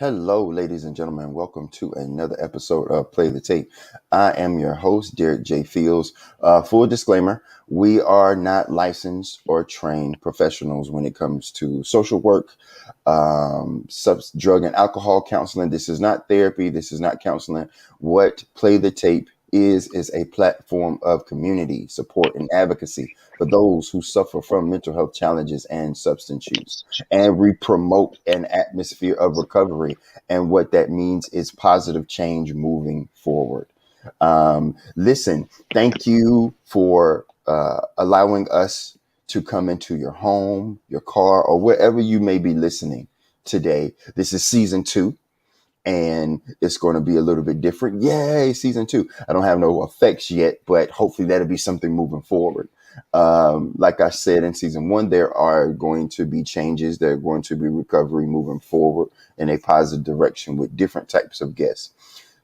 Hello, ladies and gentlemen. Welcome to another episode of Play the Tape. I am your host, Derek J. Fields. Full disclaimer, we are not licensed or trained professionals when it comes to social work, drug and alcohol counseling. This is not therapy. This is not counseling. What Play the Tape is a platform of community support and advocacy for those who suffer from mental health challenges and substance use. And we promote an atmosphere of recovery. And what that means is positive change moving forward. Listen, thank you for allowing us to come into your home, your car, or wherever you may be listening today. This is season 2. And it's going to be a little bit different. Yay, season 2. I don't have no effects yet, but hopefully that'll be something moving forward. Like I said in season 1, there are going to be changes. There are going to be recovery moving forward in a positive direction with different types of guests.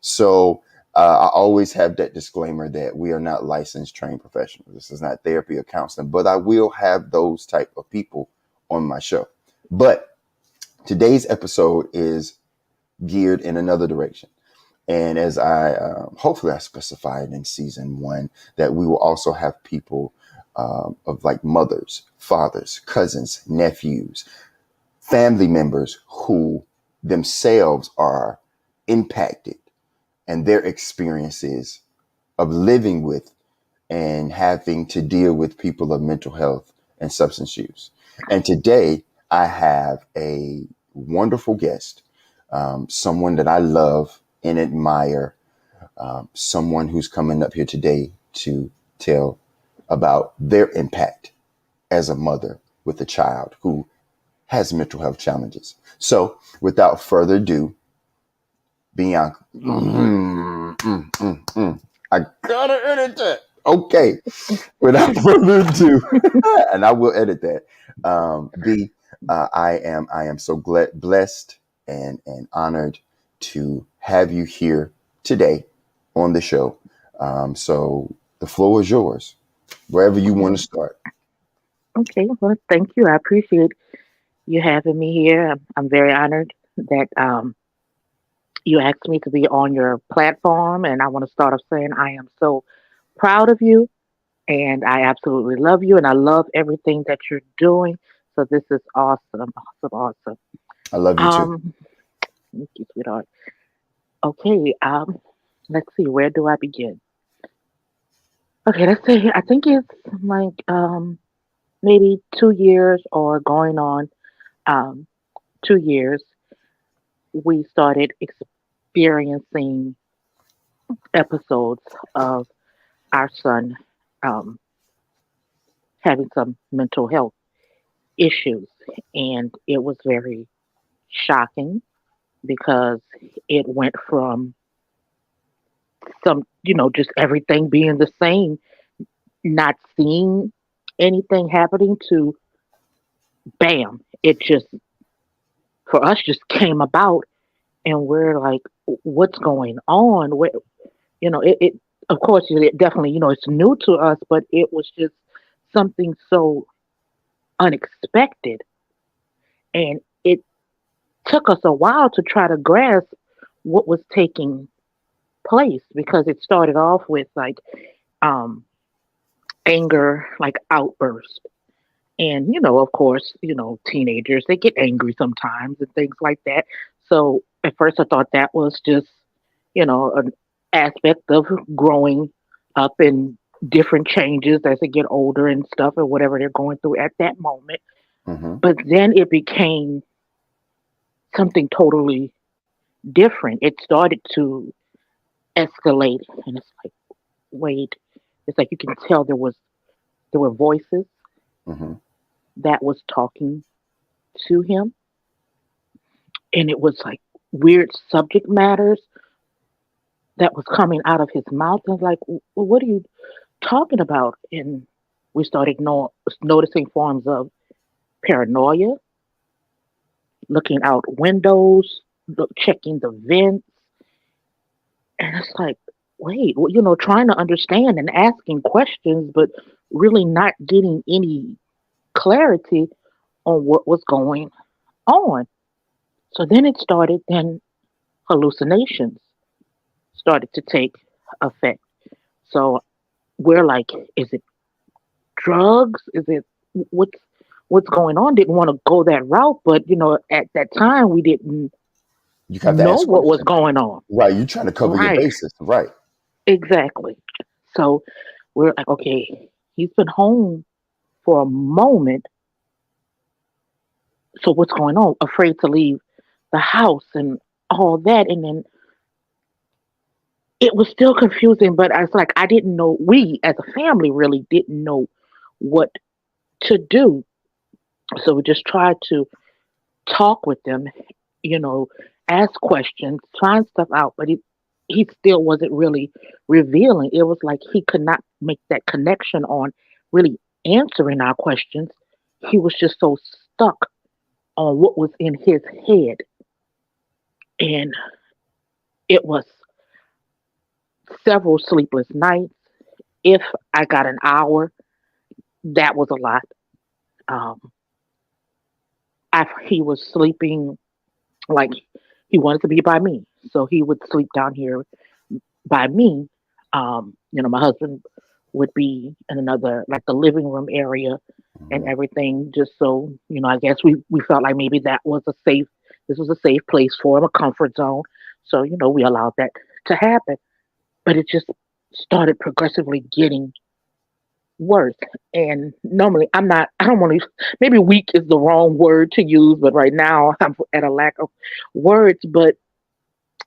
So I always have that disclaimer that we are not licensed trained professionals. This is not therapy or counseling, but I will have those type of people on my show. But today's episode is geared in another direction. And as hopefully I specified in season 1, that we will also have people of like mothers, fathers, cousins, nephews, family members who themselves are impacted and their experiences of living with and having to deal with people of mental health and substance use. And today I have a wonderful guest, someone that I love and admire, someone who's coming up here today to tell about their impact as a mother with a child who has mental health challenges. So without further ado, Bianca, I gotta edit that. Okay, without further ado, and I will edit that. B, I am so blessed and honored to have you here today on the show. So the floor is yours, wherever you want to start. Okay, well, thank you. I appreciate you having me here. I'm very honored that you asked me to be on your platform, and I want to start off saying I am so proud of you, and I absolutely love you, and I love everything that you're doing. So this is awesome, awesome, awesome. I love you too. Um, Thank you, sweetheart. Okay, let's see, where do I begin? Okay, let's see. I think it's like maybe 2 years or going on um 2 years. We started experiencing episodes of our son um, having some mental health issues. And it was very shocking because it went from just everything being the same, not seeing anything happening to bam, it just, for us, just came about. And we're like, what's going on? It of course, it definitely, it's new to us, but it was just something so unexpected. And it took us a while to try to grasp what was taking place because it started off with like um, anger, like outburst. And, of course, teenagers, they get angry sometimes and things like that. So at first I thought that was just, an aspect of growing up and different changes as they get older and stuff or whatever they're going through at that moment. Hmm. But then it became something totally different. It started to escalate, and it's like, wait, it's like you can tell there were voices Hmm. that was talking to him, and it was like weird subject matters that was coming out of his mouth. And like, what are you talking about? And we started noticing forms of paranoia, looking out windows, checking the vents. And it's like, wait, trying to understand and asking questions, but really not getting any clarity on what was going on. So then it started, then hallucinations started to take effect. So we're like, is it drugs? Is it what's what's going on? Didn't want to go that route, but at that time we didn't You have to know ask what was questions. going on. Right. You're trying to cover your Right. bases. Right. Exactly. So we're like, okay, he's been home for a moment. So what's going on? Afraid to leave the house and all that. And then it was still confusing, but I was like, I didn't know, we as a family really didn't know what to do. So we just tried to talk with them, you know, ask questions, find stuff out, but he still wasn't really revealing. It was like he could not make that connection on really answering our questions. He was just so stuck on what was in his head. And it was several sleepless nights. If I got an hour, that was a lot. Um, he was sleeping like he wanted to be by me. So he would sleep down here by me. My husband would be in another, like the living room area and Hmm. everything, just so, I guess we felt like maybe this was a safe place for him, a comfort zone. So, we allowed that to happen. But it just started progressively getting worse. And normally I don't want to, maybe weak is the wrong word to use, but right now I'm at a lack of words. But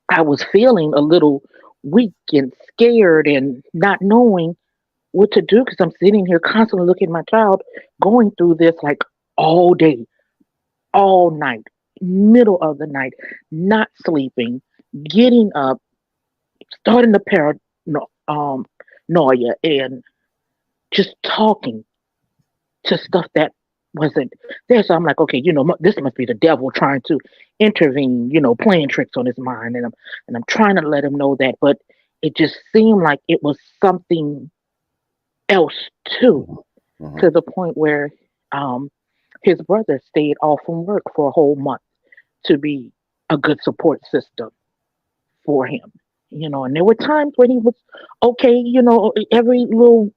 I was feeling a little weak and scared and not knowing what to do because I'm sitting here constantly looking at my child going through this like all day, all night, middle of the night, not sleeping, getting up, starting to paranoia, and just talking to stuff that wasn't there. So I'm like, okay, this must be the devil trying to intervene, playing tricks on his mind, and I'm trying to let him know that, but it just seemed like it was something else too, Hmm. Hmm. to the point where um, his brother stayed off from work for a whole month to be a good support system for him. And there were times when he was okay, every little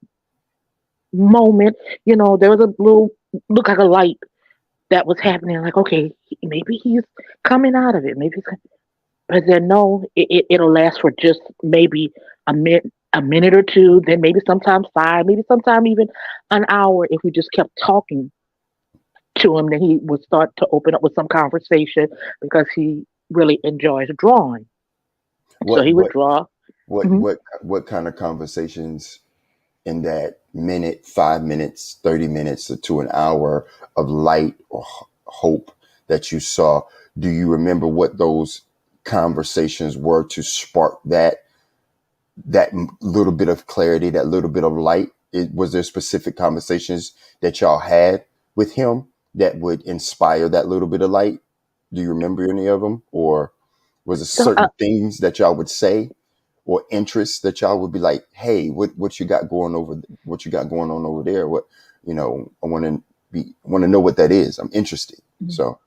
moment, there was a little look like a light that was happening. Like, okay, maybe he's coming out of it. But then no, it'll last for just maybe a minute or two. Then maybe sometimes five, maybe sometime even an hour. If we just kept talking to him, then he would start to open up with some conversation because he really enjoys drawing. So What he would what draw. what Hmm. what what kind of conversations in that minute, 5 minutes, 30 minutes, to an hour of light or hope that you saw? Do you remember what those conversations were to spark that little bit of clarity, that little bit of light? Was there specific conversations that y'all had with him that would inspire that little bit of light? Do you remember any of them, or was it So certain things that y'all would say, or interests that y'all would be like, "Hey, what you got going over? What you got going on over there? What I want to know what that is. I'm interested." So,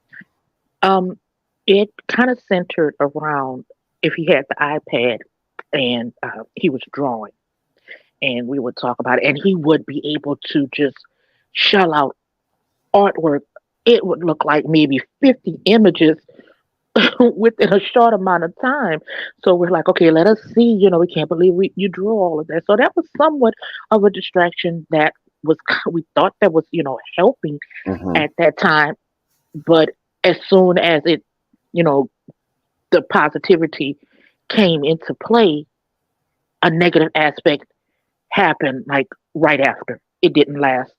um, it kind of centered around if he had the iPad and he was drawing, and we would talk about it, and he would be able to just shell out artwork. It would look like maybe 50 images within a short amount of time. So we're like, okay, let us see. We can't believe you drew all of that. So that was somewhat of a distraction that we thought that was helping hmm. at that time. But as soon as you know, the positivity came into play, a negative aspect happened like right after. It didn't last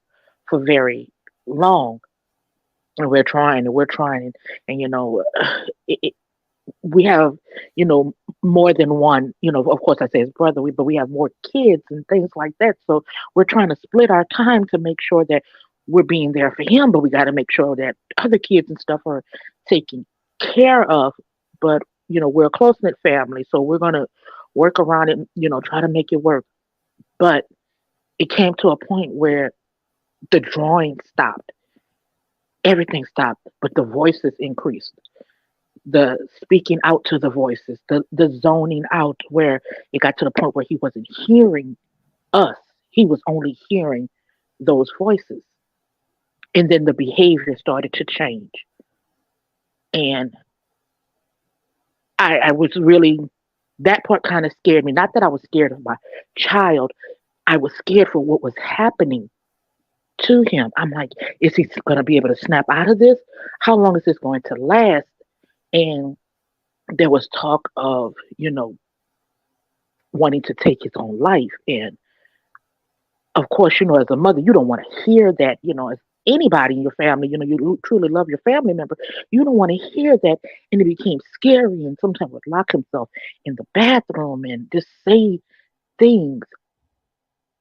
for very long. And we're trying, and it, we have, you know, more than one, of course I say his brother, but we have more kids and things like that. So we're trying to split our time to make sure that we're being there for him, but we got to make sure that other kids and stuff are taken care of. But, we're a close knit family, so we're going to work around it, try to make it work. But it came to a point where the drawing stopped, everything stopped, but the voices increased. the speaking out to the voices, the zoning out, where it got to the point where he wasn't hearing us. He was only hearing those voices. And then the behavior started to change. And I was really, that part kind of scared me. Not that I was scared of my child, I was scared for what was happening to him. I'm like, is he going to be able to snap out of this? How long is this going to last? And there was talk of, wanting to take his own life. And of course, as a mother, you don't want to hear that, as anybody in your family, you truly love your family member. You don't want to hear that. And it became scary. And sometimes would lock himself in the bathroom and just say things.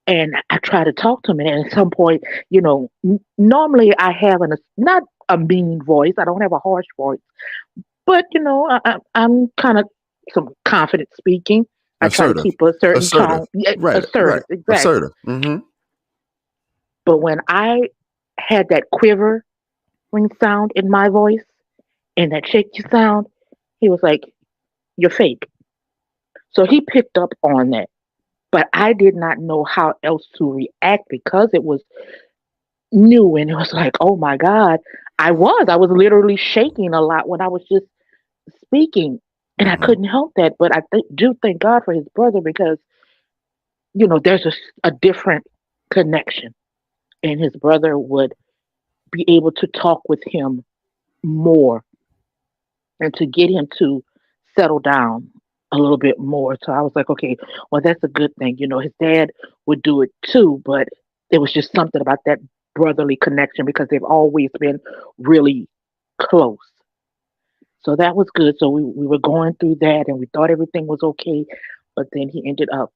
And I try to talk to him. And at some point, normally I have not a mean voice. I don't have a harsh voice, but I'm kind of some confident speaking. I try to Assertive. keep a certain Assertive. tone. Yeah, Right. Right. assertive, exactly. Assertive. Mm-hmm. But when I had that quivering sound in my voice and that shaky sound, he was like, "You're fake." So he picked up on that. But I did not know how else to react because it was new and it was like, oh my God. I was literally shaking a lot when I was just speaking. And I Mm-hmm. couldn't help that. But I do thank God for his brother because, there's a different connection. And his brother would be able to talk with him more and to get him to settle down a little bit more. So I was like, okay, well, that's a good thing. His dad would do it too, but it was just something about that brotherly connection because they've always been really close. So that was good. So we were going through that and we thought everything was okay. But then he ended up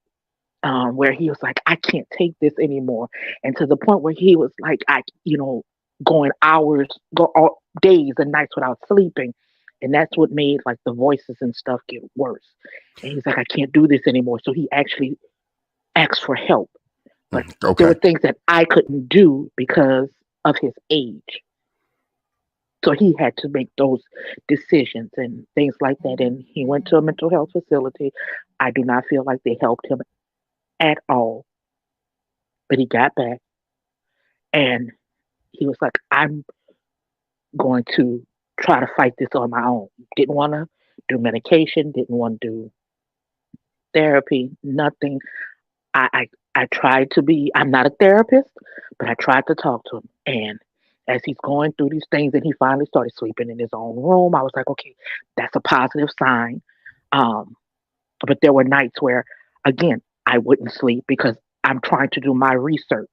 where he was like, I can't take this anymore. And to the point where he was like, going hours, days and nights without sleeping. And that's what made like the voices and stuff get worse. And he's like, I can't do this anymore. So he actually asked for help. But there Okay. were things that I couldn't do because of his age. So he had to make those decisions and things like that. And he went to a mental health facility. I do not feel like they helped him at all. But he got back and he was like, I'm going to try to fight this on my own. Didn't want to do medication, didn't want to do therapy, nothing. I tried to be, I'm not a therapist, but I tried to talk to him. And as he's going through these things and he finally started sleeping in his own room, I was like, okay, that's a positive sign. Um, but there were nights where, again, I wouldn't sleep because I'm trying to do my research.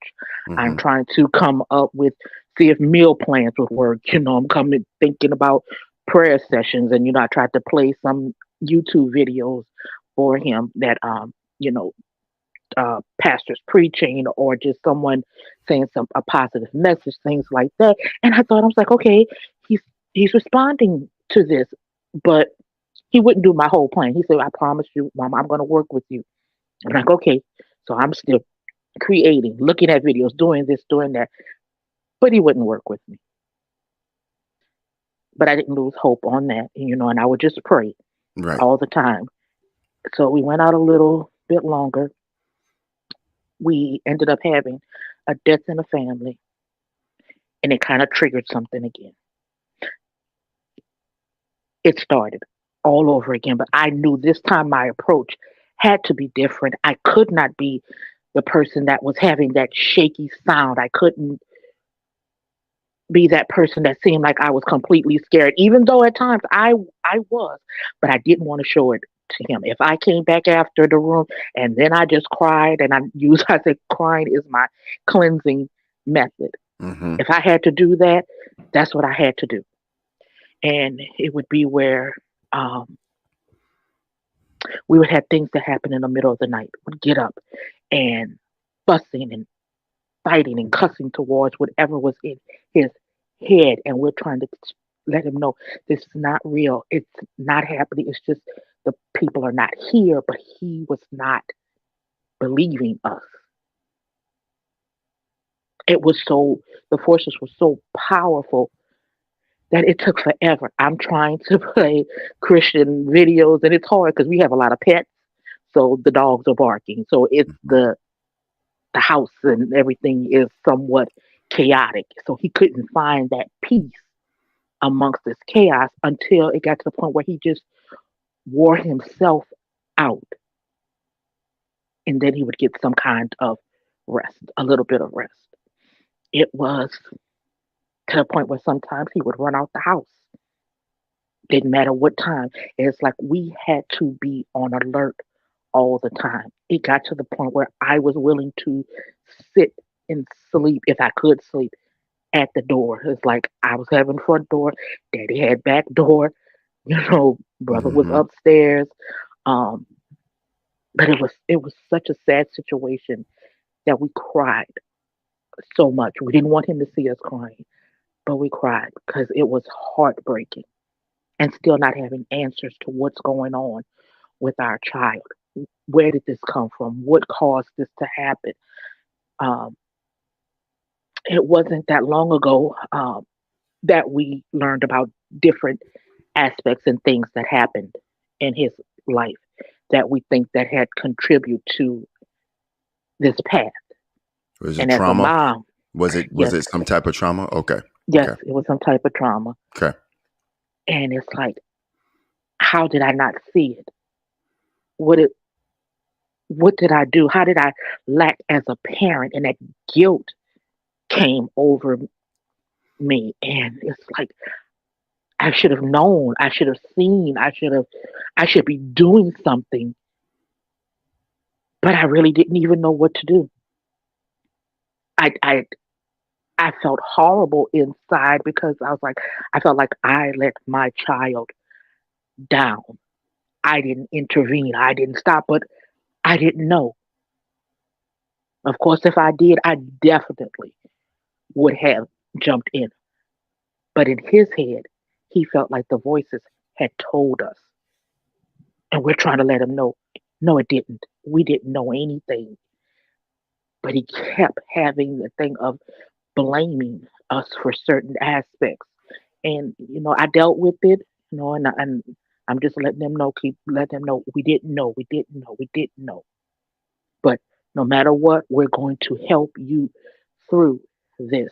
I'm Mm-hmm. trying to come up with, see if meal plans would work. I'm coming thinking about prayer sessions, and I tried to play some YouTube videos for him that you know pastors preaching or just someone saying a positive message, things like that. And I thought I was like, okay, he's he's responding to this, but he wouldn't do my whole plan. He said, I promise you, Mom, I'm going to work with you. I'm like, okay. So I'm still creating, looking at videos, doing this, doing that. But he wouldn't work with me. But I didn't lose hope on that, and I would just pray Right. all the time. So we went out a little bit longer. We ended up having a death in the family, and it kind of triggered something again. It started all over again, but I knew this time my approach had to be different. I could not be the person that was having that shaky sound. I couldn't be that person that seemed like I was completely scared, even though at times I was, but I didn't want to show it to him. If I came back after the room and then I just cried and I said crying is my cleansing method. Mm-hmm. If I had to do that, that's what I had to do. And it would be where um, we would have things that happen in the middle of the night. Would get up and fussing and fighting and cussing towards whatever was in his head, and we're trying to let him know this is not real. It's not happening. It's just the people are not here, but he was not believing us. It was so, the forces were so powerful that it took forever. I'm trying to play Christian videos, and it's hard because we have a lot of pets, so the dogs are barking. So it's Hmm. the house and everything is somewhat chaotic. So he couldn't find that peace amongst this chaos until it got to the point where he just wore himself out, and then he would get some kind of rest, a little bit of rest. It was to the point where sometimes he would run out the house. Didn't matter what time. It's like we had to be on alert all the time. It got to the point where I was willing to sit and sleep, if I could sleep, at the door. It's like I was having front door, daddy had back door, brother was Hmm. upstairs. Um, but it was such a sad situation that we cried so much. We didn't want him to see us crying, but we cried because it was heartbreaking and still not having answers to what's going on with our child. Where did this come from? What caused this to happen? Um, it wasn't that long ago that we learned about different aspects and things that happened in his life that we think that had contributed to this path. Was it And as a trauma? mom, Was yes, it some type of trauma? Okay. yes, Okay. it was some type of trauma. Okay. And it's like, how did I not see it? What it what did I do? How did I lack as a parent? And that guilt came over me. And it's like I should have known, I should have seen, I should be doing something, but I really didn't even know what to do. I I I felt horrible inside because I was like, I felt like I let my child down. I didn't intervene. I didn't stop, but I didn't know. Of course, if I did, I definitely would have jumped in. But in his head, he felt like the voices had told us. And we're trying to let him know, no, it didn't. We didn't know anything. But he kept having the thing of blaming us for certain aspects. And, I dealt with it, and I'm just letting them know, keep letting them know we didn't know, we didn't know, we didn't know. But no matter what, we're going to help you through this.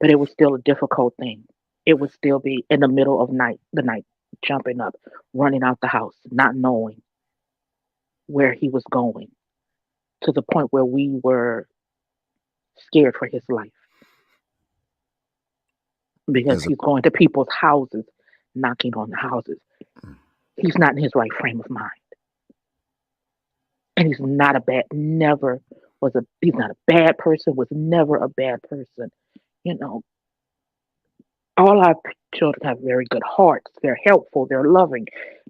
But it was still a difficult thing. It would still be in the middle of the night, jumping up, running out the house, not knowing where he was going, to the point where we were scared for his life because As a he's going to people's houses, knocking on the houses. He's not in his right frame of mind. And he's not a bad, never he's not a bad person, was never a bad person. You know, all our children have very good hearts. They're helpful, they're loving,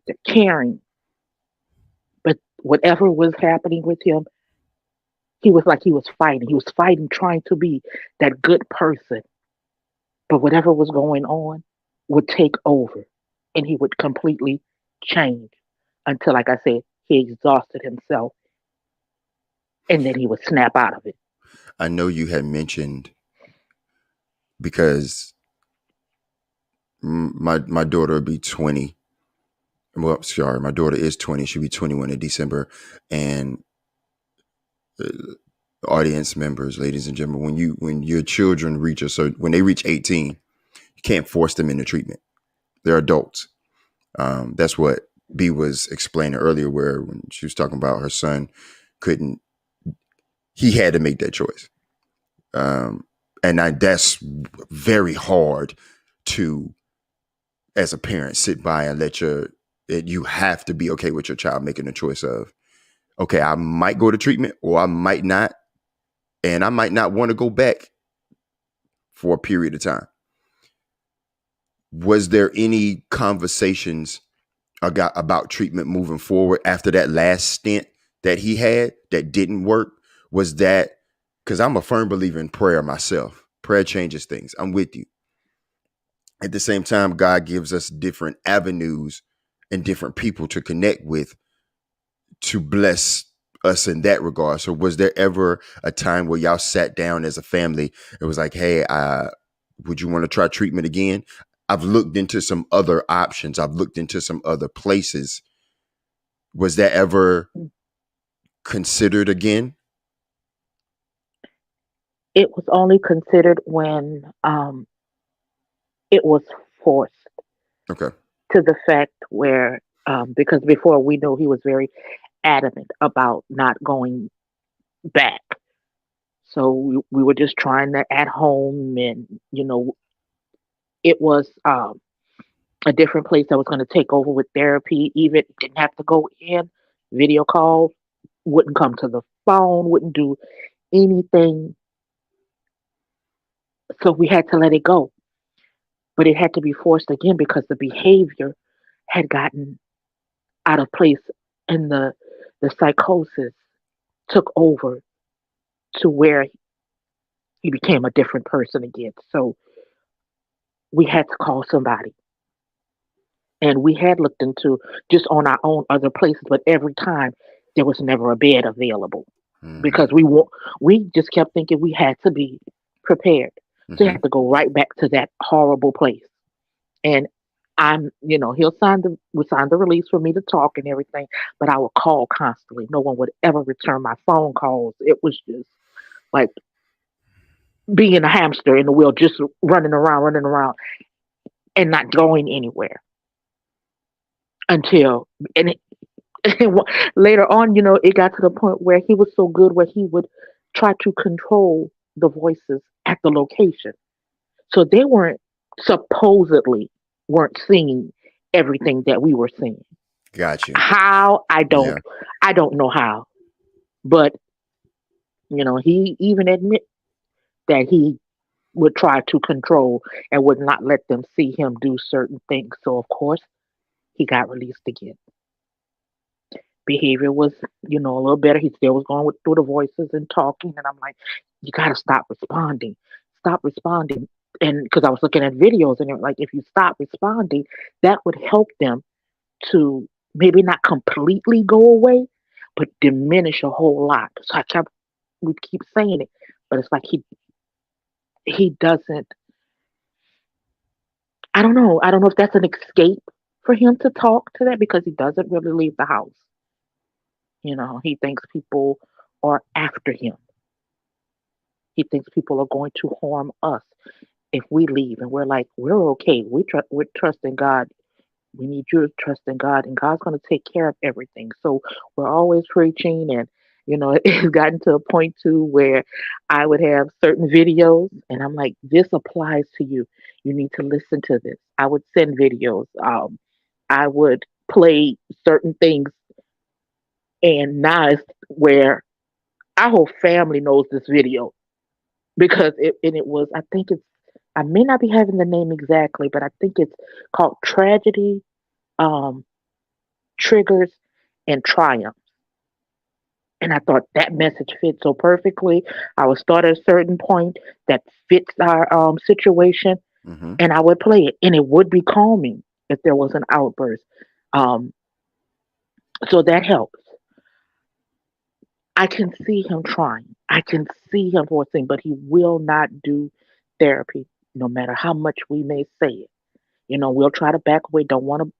they're caring. But whatever was happening with him, he was like he was fighting. He was fighting, trying to be that good person. But whatever was going on would take over and he would completely change until, like I said, he exhausted himself and then he would snap out of it. I know you had mentioned because my daughter will be 20. Well, sorry, my daughter is 20. She'll be 21 in December. And audience members, ladies and gentlemen, when your children reach when they reach 18, you can't force them into treatment. They're adults. That's what B was explaining earlier, where when she was talking about her son couldn't, he had to make that choice. And that's very hard to, as a parent, sit by and you have to be okay with your child making a choice of, okay, I might go to treatment or I might not. And I might not want to go back for a period of time. Was there any conversations about treatment moving forward after that last stint that he had that didn't work? Was that, because I'm a firm believer in prayer myself. Prayer changes things. I'm with you. At the same time, God gives us different avenues and different people to connect with to bless us in that regard. So was there ever a time where y'all sat down as a family? It was like, hey, Would you want to try treatment again? I've looked into some other options. I've looked into some other places. Was that ever considered again? It was only considered when it was forced Okay. to the fact where, because before we knew he was very adamant about not going back. So we were just trying that at home, and it was a different place that was going to take over with therapy. Even didn't have to go in, video call, wouldn't come to the phone, wouldn't do anything. So we had to let it go, but it had to be forced again because the behavior had gotten out of place, and the psychosis took over to where he became a different person again. So we had to call somebody. And we had looked into just on our own other places, but every time there was never a bed available because Hmm. we just kept thinking we had to be prepared. So you Hmm. have to go right back to that horrible place. And he'll sign the release for me to talk and everything, but I would call constantly. No one would ever return my phone calls. It was just like being a hamster in the wheel, just running around, and not going anywhere until and later on, it got to the point where he was so good where he would try to control the voices at the location. So they weren't supposedly weren't seeing everything that we were seeing. Got you. How Yeah. I don't know how, but he even admit that he would try to control and would not let them see him do certain things. So of course he got released again. Behavior was, a little better. He still was going through the voices and talking, and I'm like, you got to stop responding. And because I was looking at videos, and it was like, if you stop responding, that would help them to maybe not completely go away, but diminish a whole lot. So we keep saying it, but it's like he doesn't. I don't know if that's an escape for him to talk to that because he doesn't really leave the house. He thinks people are after him. He thinks people are going to harm us if we leave, and we're like, we're okay. We're trusting God. We need you to trust in God, and God's going to take care of everything. So we're always preaching, and it's gotten to a point too where I would have certain videos, and I'm like, this applies to you. You need to listen to this. I would send videos. I would play certain things, and now it's where our whole family knows this video because it was, I think it's, I may not be having the name exactly, but I think it's called Tragedy, um, Triggers, and Triumph. And I thought that message fit so perfectly. I would start at a certain point that fits our situation, Hmm. and I would play it, and it would be calming if there was an outburst. Um, so that helps. I can see him trying. I can see him forcing, but he will not do therapy, no matter how much we may say it. We'll try to back away, don't want to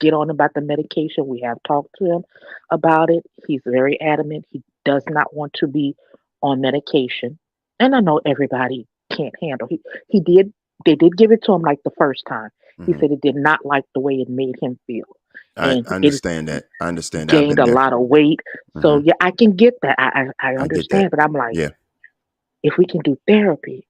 get on about the medication. We have talked to him about it. He's very adamant. He does not want to be on medication. And I know everybody can't handle. He did they did give it to him like the first time. He Hmm. said it did not like the way it made him feel. I And it understand that. I understand that. I've gained been a there. lot of weight. So Hmm. yeah, I can get that. I I get that. understand, but I'm like, Yeah. if we can do therapy,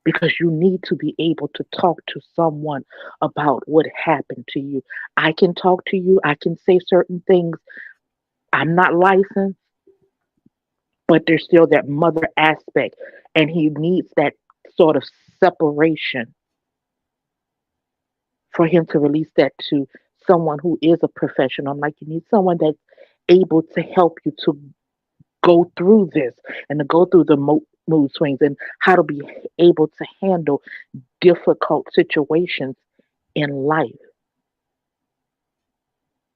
because you need to be able to talk to someone about what happened to you. I can talk to you, I can say certain things. I'm not licensed, but there's still that mother aspect, and he needs that sort of separation for him to release that to someone who is a professional. I'm like, you need someone that's able to help you to go through this and to go through the mood swings and how to be able to handle difficult situations in life.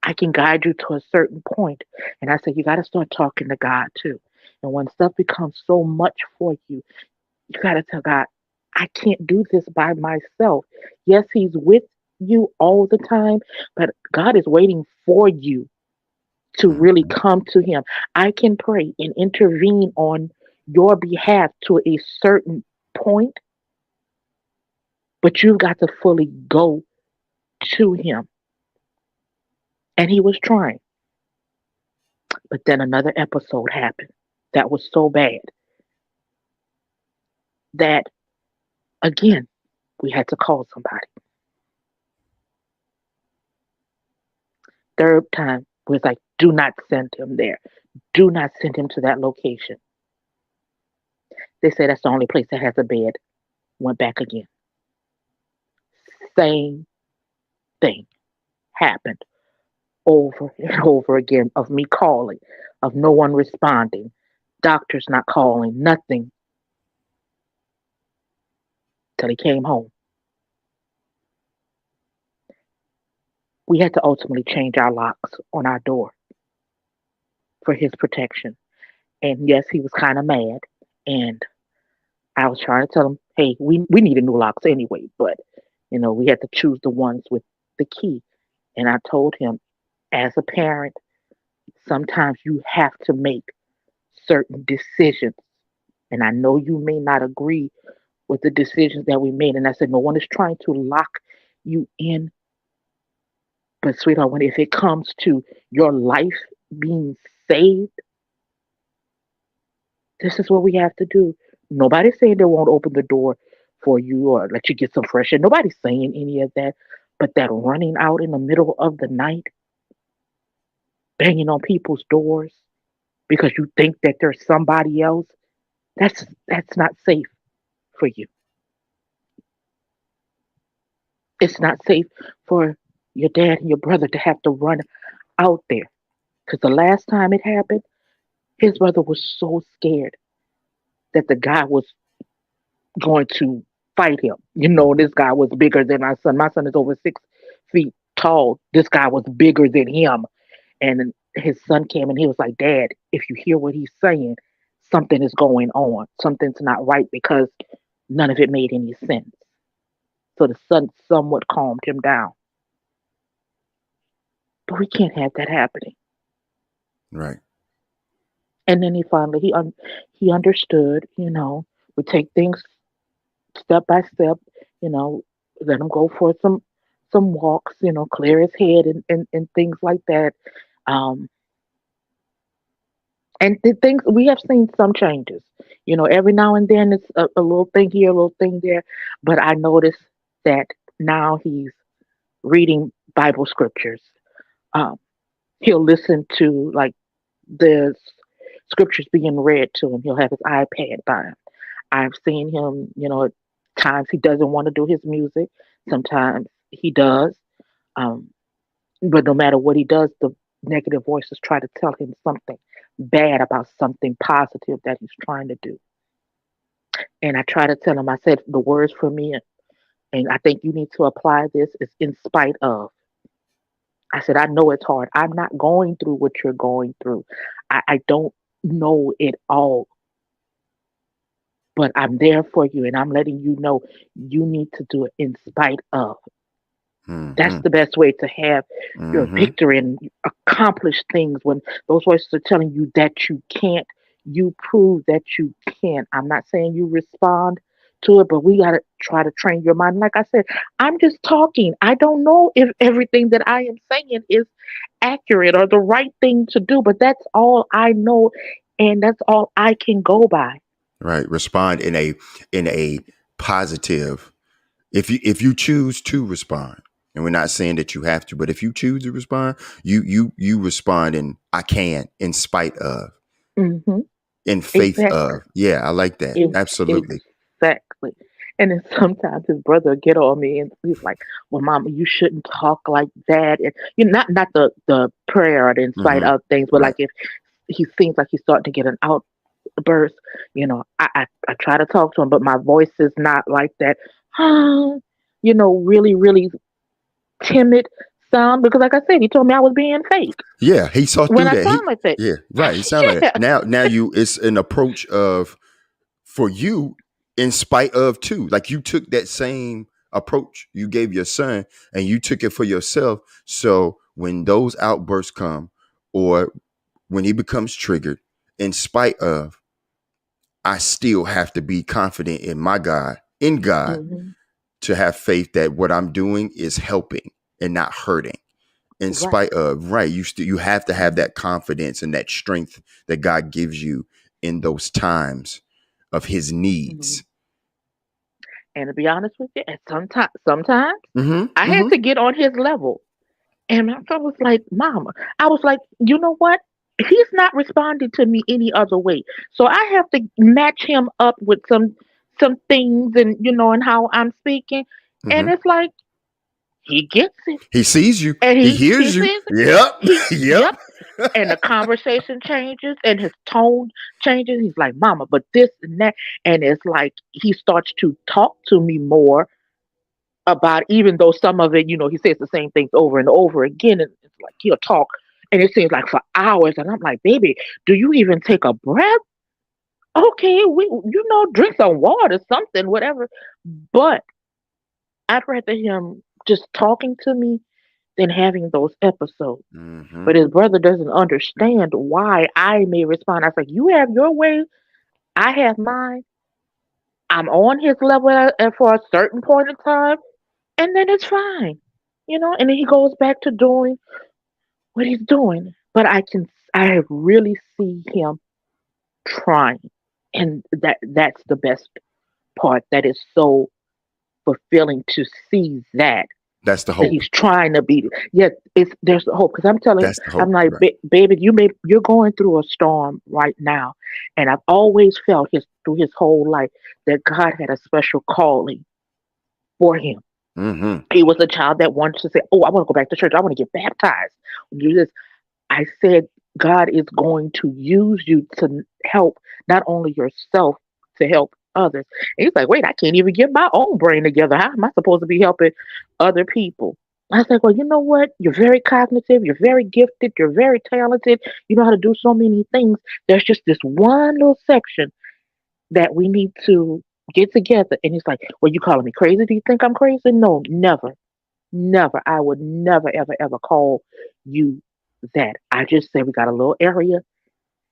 I can guide you to a certain point. And I said, you got to start talking to God too. And when stuff becomes so much for you, you got to tell God, I can't do this by myself. Yes, He's with you all the time, but God is waiting for you to really Mhm. come to Him. I can pray and intervene on your behalf to a certain point, but you've got to fully go to Him. And He was trying. But then another episode happened that was so bad that, again, we had to call somebody. Third time was like, do not send him there. Do not send him to that location. They said that's the only place that has a bed. Went back again. Same thing happened over and over again of me calling, of no one responding, doctors not calling, nothing till he came home. We had to ultimately change our locks on our door for his protection. And yes, he was kind of mad. And I was trying to tell him, hey, we needed new locks anyway, but we had to choose the ones with the key. And I told him, as a parent, sometimes you have to make certain decisions. And I know you may not agree with the decisions that we made. And I said, no one is trying to lock you in. But sweetheart, if it comes to your life being saved, this is what we have to do. Nobody's saying they won't open the door for you or let you get some fresh air. Nobody's saying any of that. But that running out in the middle of the night, banging on people's doors because you think that there's somebody else, that's not safe for you. It's not safe for your dad and your brother to have to run out there. Because the last time it happened, his brother was so scared that the guy was going to fight him. This guy was bigger than my son. My son is over 6 feet tall. This guy was bigger than him. And his son came and he was like, Dad, if you hear what he's saying, something is going on. Something's not right because none of it made any sense. So the son somewhat calmed him down. But we can't have that happening. Right. And then he finally he understood. We take things step by step. You know, let him go for some walks. Clear his head and things like that. Um, and the things we have seen some changes. Every now and then it's a little thing here, a little thing there. But I noticed that now he's reading Bible scriptures. Um, he'll listen to like the scriptures being read to him. He'll have his iPad by him. I've seen him, at times he doesn't want to do his music. Sometimes he does. Um, but no matter what he does, the negative voices try to tell him something bad about something positive that he's trying to do. And I try to tell him, I said, the words for me, and I think you need to apply this, is in spite of. I said, I know it's hard. I'm not going through what you're going through. I don't know it all, but I'm there for you and I'm letting you know you need to do it in spite of. That's Hmm. the best way to have your Hmm. victory and accomplish things when those voices are telling you that you can't. You prove that you can. I'm not saying you respond to it, but we got to try to train your mind. Like I said, I'm just talking. I don't know if everything that I am saying is accurate or the right thing to do, but that's all I know and that's all I can go by. Right. Respond in a positive. If you choose to respond, and we're not saying that you have to, but if you choose to respond, you respond in I can, in spite of, Hmm. in faith Exactly. of. Yeah, I like that. Ex- Absolutely. Exactly. And then sometimes his brother would get on me and he's like, well, Mama, you shouldn't talk like that. And not the prayer or the in spite Hmm. of things, but Right. like if he seems like he's starting to get an outburst, I try to talk to him, but my voice is not like that, really, really timid sound because like I said, he told me I was being fake Yeah, he saw when through I that. sound like that. Yeah, right. He sounded like Yeah. that. Now you it's an approach of, for you. in spite of too. Like you took that same approach you gave your son and you took it for yourself. So when those outbursts come or when he becomes triggered, in spite of, I still have to be confident in my God, in God, Hmm. to have faith that what I'm doing is helping and not hurting. In Right. spite of, right, you have to have that confidence and that strength that God gives you in those times of his Hmm. needs. And to be honest with you, at sometimes Mm-hmm. I had Mm-hmm. to get on his level. And my son was like, Mama, I was like, you know what? He's not responding to me any other way. So I have to match him up with some things and and how I'm speaking. And Mm-hmm. it's like he gets it. He sees you. And He he hears you. sees it. Yep. He Yep. yep. And the conversation changes and his tone changes. He's like, Mama, but this and that. And it's like he starts to talk to me more about, even though some of it, he says the same things over and over again. And it's like he'll talk and it seems like for hours. And I'm like, baby, do you even take a breath? Okay, drink some water, something, whatever. But I'd rather him just talking to me than having those episodes. Mm-hmm. But his brother doesn't understand why I may respond. I was like, you have your way, I have mine. I'm on his level for a certain point in time, and then it's fine. And then he goes back to doing what he's doing. But I really see him trying. And that's the best part. That is so fulfilling to see That's the that hope. he's trying to be. Yes, there's hope because That's the I'm hope. like, Right. Baby, you're going through a storm right now, and I've always felt his through his whole life that God had a special calling for him. Mm-hmm. He was a child that wanted to say, "Oh, I want to go back to church. I want to get baptized." Do this. I said, God is going to use you to help not only yourself, to help others. And he's like, wait, I can't even get my own brain together. How am I supposed to be helping other people? I was like, well, you know what? You're very cognitive. You're very gifted. You're very talented. You know how to do so many things. There's just this one little section that we need to get together. And he's like, well, you calling me crazy? Do you think I'm crazy? No, never. Never. I would never, ever, ever call you that. I just say we got a little area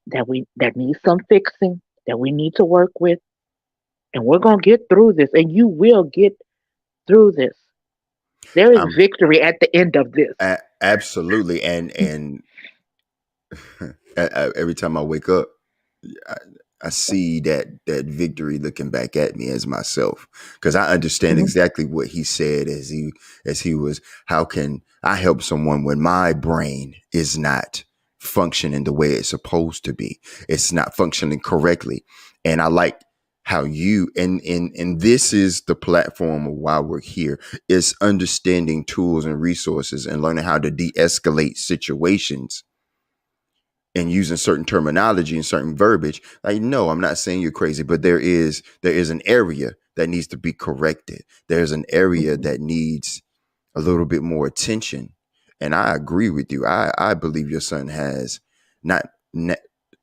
that needs some fixing, that we need to work with, and we're gonna get through this. And you will get through this. There is I'm victory at the end of this. absolutely, and every time I wake up, I, I see that victory looking back at me as myself because I understand Mhm, exactly what he said as he was. How can I help someone when my brain is not functioning the way it's supposed to be? It's not functioning correctly, and I like how you and this is the platform of why we're here is understanding tools and resources and learning how to de-escalate situations and using certain terminology and certain verbiage. Like, no, I'm not saying you're crazy, but there is an area that needs to be corrected. There's an area mhm, that needs a little bit more attention. And I agree with you. I believe your son has not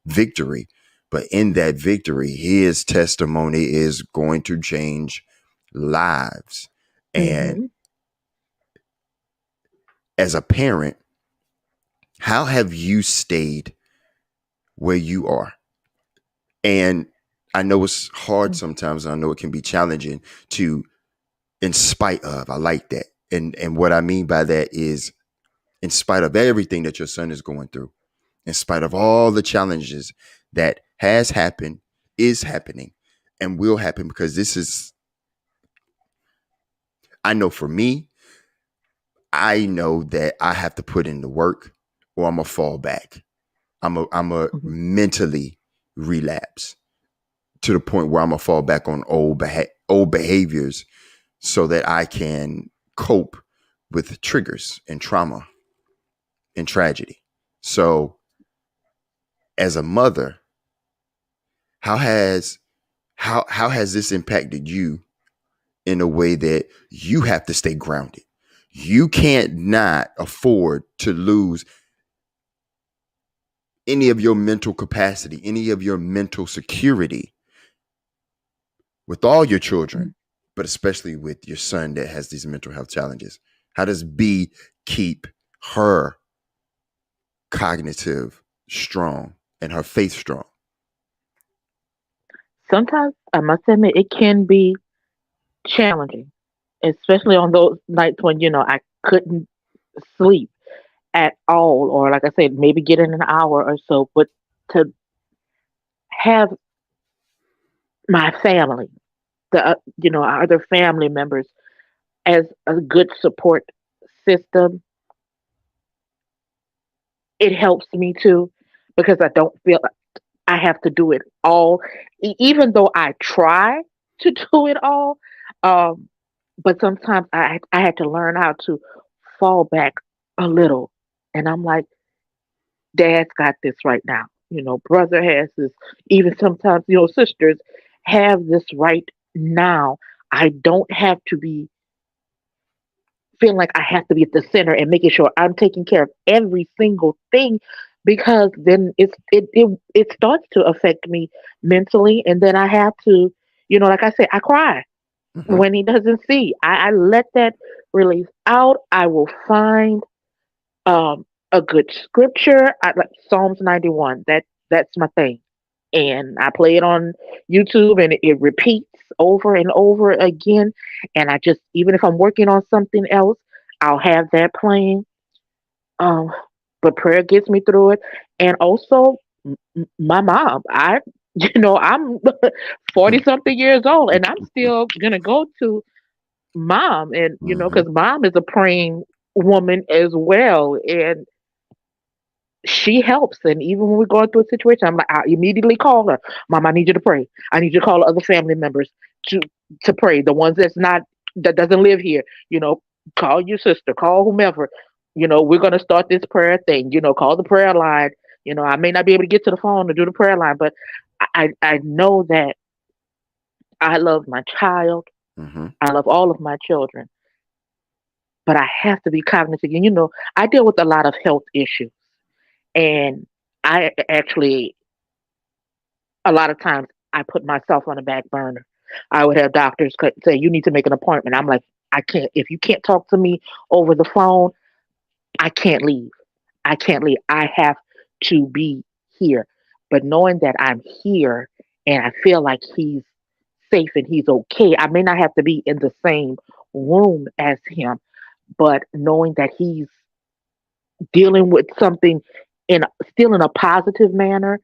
victory, but in that victory, his testimony is going to change lives. And mhm, as a parent, how have you stayed where you are? And I know it's hard mhm, sometimes. I know it can be challenging to, in spite of. I like that. And what I mean by that is, in spite of everything that your son is going through, in spite of all the challenges that has happened, is happening, and will happen, because this is, I know for me, I know that I have to put in the work or I'm going to fall back. I'm a mhm, mentally relapse to the point where I'm going to fall back on old behaviors so that I can cope with triggers and trauma and tragedy. So, as a mother, how has how has this impacted you in a way that you have to stay grounded? You can't not afford to lose any of your mental capacity, any of your mental security with all your children, but especially with your son that has these mental health challenges? How does B keep her cognitive strong and her faith strong? Sometimes I must admit it can be challenging, especially on those nights when I couldn't sleep at all, or like I said, maybe get in an hour or so. But to have my family, the our other family members, as a good support system, it helps me too, because I don't feel I have to do it all, even though I try to do it all. Um, but sometimes I had to learn how to fall back a little, and I'm like, Dad's got this right now. Brother has this. Even sometimes, sisters have this right now. I don't have to be feeling like I have to be at the center and making sure I'm taking care of every single thing, because then it starts to affect me mentally, and then I have to, like I said, I cry Mm-hmm. when he doesn't see. I let that release out. I will find um a good scripture. I like Psalms 91. That's my thing. And I play it on YouTube, and it repeats over and over again. And I just, even if I'm working on something else, I'll have that playing. Um, but prayer gets me through it. And also, my mom, I'm 40 something years old, and I'm still going to go to mom. And, Mm-hmm. because mom is a praying woman as well. And she helps. And even when we're going through a situation, I immediately call her. Mom, I need you to pray. I need you to call other family members to to pray. The ones that doesn't live here. Call your sister, call whomever. We're gonna start this prayer thing. Call the prayer line. I may not be able to get to the phone to do the prayer line, but I know that I love my child. Mm-hmm. I love all of my children, but I have to be cognizant. And I deal with a lot of health issues, and I actually, a lot of times, I put myself on the back burner. I would have doctors say, "You need to make an appointment." I'm like, "I can't. If you can't talk to me over the phone, I can't leave. I can't leave. I have to be here." But knowing that I'm here and I feel like he's safe and he's okay, I may not have to be in the same room as him, but knowing that he's dealing with something in still in a positive manner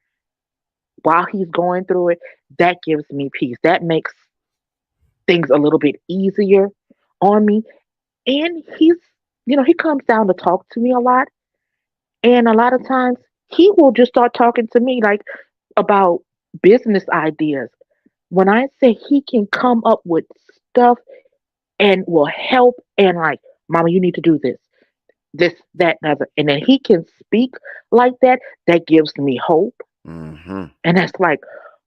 while he's going through it, that gives me peace. That makes things a little bit easier on me. And he comes down to talk to me a lot. And a lot of times he will just start talking to me like about business ideas. When I say he can come up with stuff and will help, and like, Mama, you need to do this, that, and other. And then he can speak like that. That gives me hope. Mm-hmm. And that's like,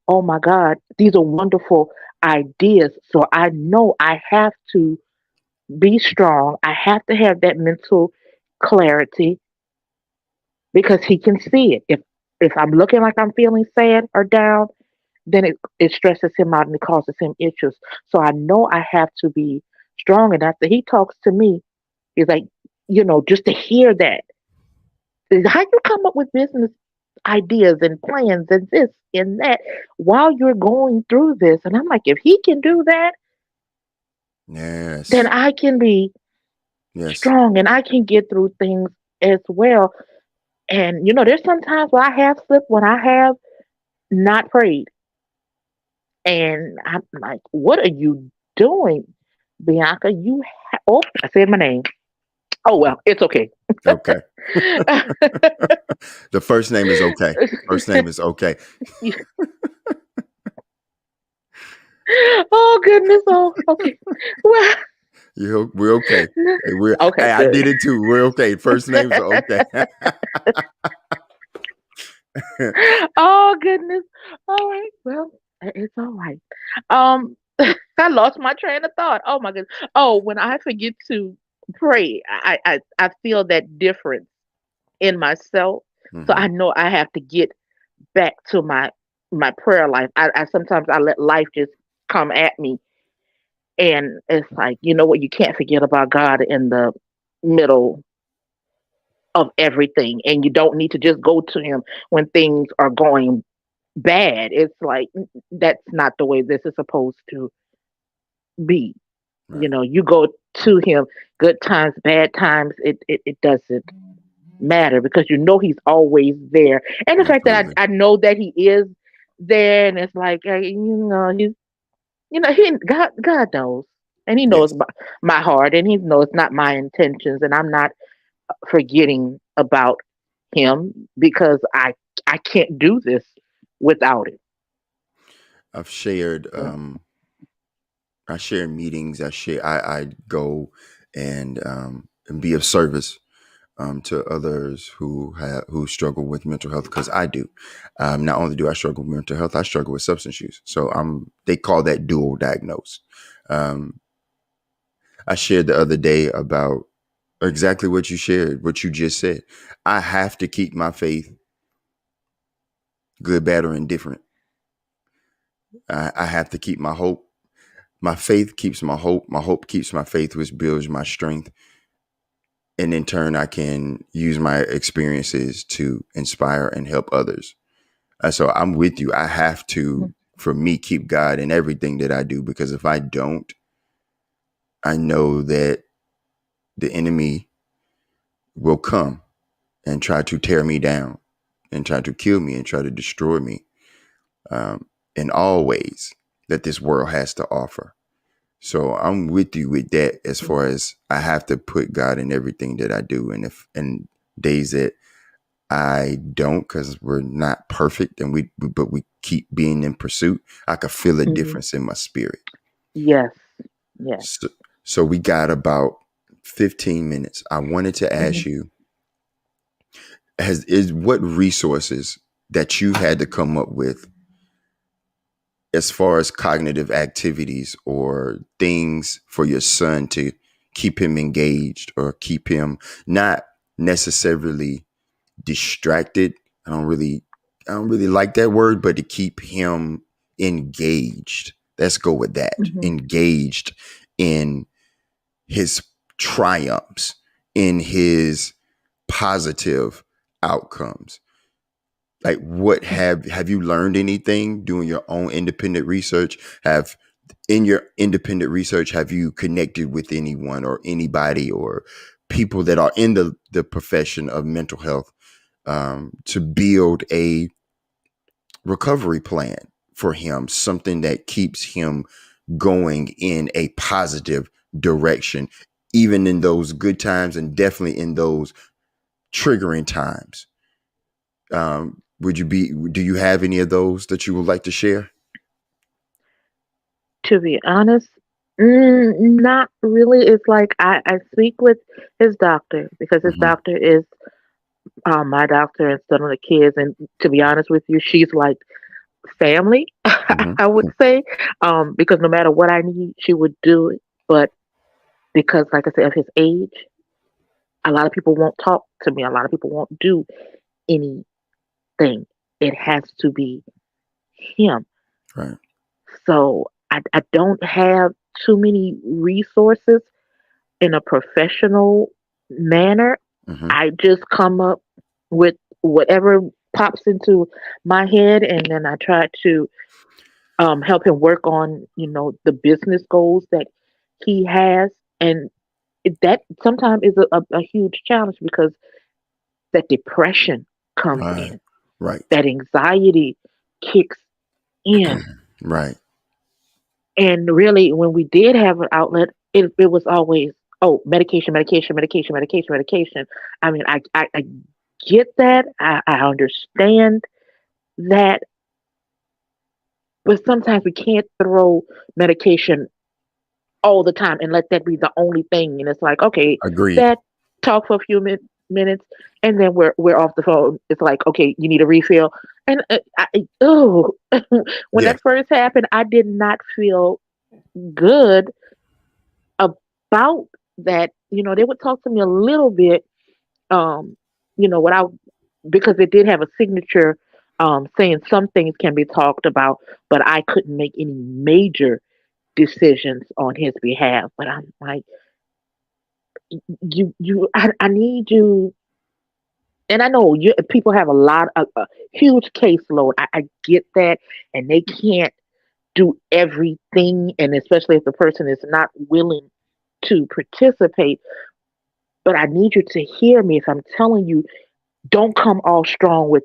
oh my God, these are wonderful ideas. So I know I have to be strong. I have to have that mental clarity, because he can see it. If I'm looking like I'm feeling sad or down, then it stresses him out and it causes him issues. So I know I have to be strong. And after he talks to me, he's like, just to hear that. How you come up with business ideas and plans and this and that while you're going through this? And I'm like, if he can do that, then Yes. I can be Yes. strong and I can get through things as well. And there's sometimes where I have slipped when I have not prayed. And I'm like, what are you doing, Bianca? Oh, I said my name. Oh well, it's okay. Okay. The first name is okay. First name is okay. Oh goodness. Oh, okay. Well, We're okay. Hey, okay, I good. did it too. We're okay. First names are okay. Oh goodness. All right. Well, it's all right. Um, I lost my train of thought. Oh my goodness. Oh, when I forget to pray, I feel that difference in myself. So Hmm. I know I have to get back to my prayer life. I sometimes I let life just come at me. And it's like, you know what, you can't forget about God in the middle of everything. And you don't need to just go to him when things are going bad. It's like that's not the way this is supposed to be. You Right. know, you go to him, good times, bad times, it doesn't matter because you know he's always there. And the fact that Absolutely. I know that he is there, and it's like, you know, he's, you know, God knows. And he knows Yes. my heart, and he knows not my intentions, and I'm not forgetting about him because I can't do this without it. I've shared So, I share meetings. I go and be of service to others who struggle with mental health because I do. Not only do I struggle with mental health, I struggle with substance use. So they call that dual diagnosed. Um, I shared the other day about exactly what you shared, what you just said. I have to keep my faith, good, bad, or indifferent. I have to keep my hope. My faith keeps my hope. My hope keeps my faith, which builds my strength. And in turn, I can use my experiences to inspire and help others. So I'm with you. I have to, for me, keep God in everything that I do, because if I don't, I know that the enemy will come and try to tear me down and try to kill me and try to destroy me in all ways that this world has to offer. So I'm with you with that as far as I have to put God in everything that I do. And if and days that I don't, because we're not perfect and but we keep being in pursuit, I could feel a mhm. difference in my spirit. Yes, yes. So, so we got about 15 minutes. I wanted to Hmm. ask you, is what resources that you've had to come up with as far as cognitive activities or things for your son to keep him engaged or keep him not necessarily distracted. I don't really like that word, but to keep him engaged. Let's go with that. Hmm. Engaged in his triumphs, in his positive outcomes. Like, what have you learned anything doing your own independent research? Have In your independent research, have you connected with anyone or anybody or people that are in the profession of mental health to build a recovery plan for him, something that keeps him going in a positive direction, even in those good times and definitely in those triggering times? Do you have any of those that you would like to share? To be honest, not really. It's like I speak with his doctor because his Hmm. doctor is my doctor instead of the kids. And to be honest with you, she's like family, Hmm. I would say, because no matter what I need, she would do it. But because, like I said, of his age, a lot of people won't talk to me. A lot of people won't do anything. It has to be him. Right. So I don't have too many resources in a professional manner. Hmm. I just come up with whatever pops into my head, and then I try to help him work on, you know, the business goals that he has. And that sometimes is a huge challenge because that depression comes Right. in, Right. that anxiety kicks in. Right. And really, when we did have an outlet, it was always, oh, medication, medication, medication, medication, medication. I mean, I get that. I understand that. But sometimes we can't throw medication all the time and let that be the only thing. And it's like, okay, Agreed. that talk for a few minutes, and then we're off the phone. It's like, okay, you need a refill. And oh, when Yeah. that first happened, I did not feel good about that. You know, they would talk to me a little bit, um, you know, without, because it did have a signature saying some things can be talked about, but I couldn't make any major decisions on his behalf. But I'm like, I need you. And I know people have a lot of a huge caseload. I get that, and they can't do everything, and especially if the person is not willing to participate. But I need you to hear me if I'm telling you, don't come all strong with,